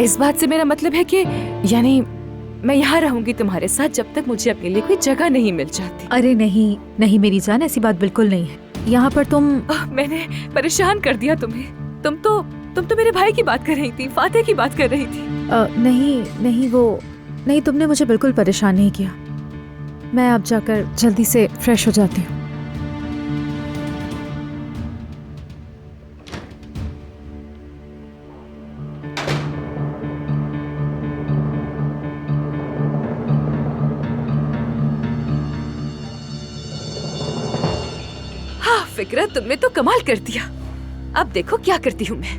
इस बात से मेरा मतलब है कि यानी मैं यहाँ रहूंगी तुम्हारे साथ जब तक मुझे अपने लिए कोई जगह नहीं मिल जाती। अरे नहीं नहीं मेरी जान, ऐसी बात बिल्कुल नहीं है। यहाँ पर तुम मैंने परेशान कर दिया तुम्हें। तुम तो मेरे भाई की बात कर रही थी, फातेह की बात कर रही थी। नहीं नहीं वो नहीं, तुमने मुझे बिल्कुल परेशान नहीं किया। मैं अब जाकर जल्दी से फ्रेश हो जाती हूँ। हाँ फिक्रा, तुमने तो कमाल कर दिया। अब देखो क्या करती हूँ मैं।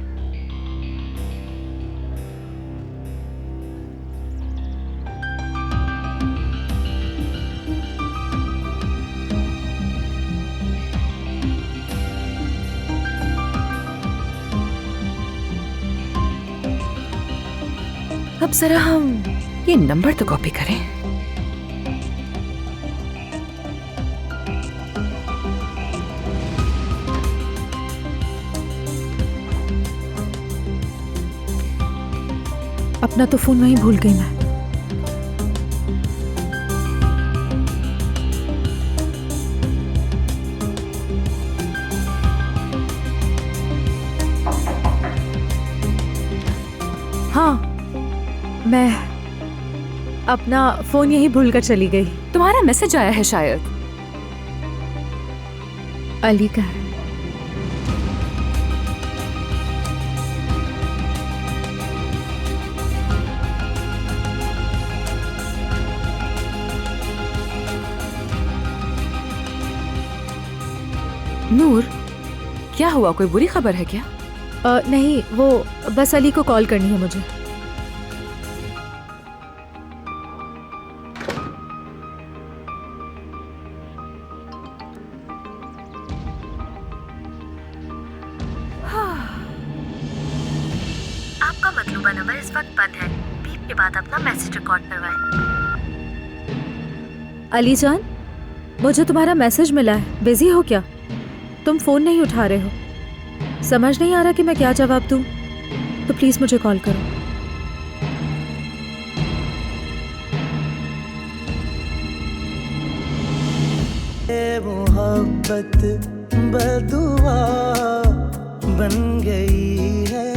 अब जरा हम ये नंबर तो कॉपी करें। अपना तो फोन वहीं भूल गई मैं। हाँ, मैं अपना फोन यहीं भूलकर चली गई। तुम्हारा मैसेज आया है शायद। अली का है। नूर, क्या हुआ? कोई बुरी खबर है क्या? नहीं, वो बस अली को कॉल करनी है मुझे। आपका मतलूबा नंबर इस वक्त बंद है। बीप के बाद अपना मैसेज रिकॉर्ड करवाएं। अली जान, मुझे तुम्हारा मैसेज मिला है। बिजी हो क्या? तुम फोन नहीं उठा रहे हो। समझ नहीं आ रहा कि मैं क्या जवाब दूं, तो प्लीज मुझे कॉल करो। मोहब्बत बदुआ बन गई है।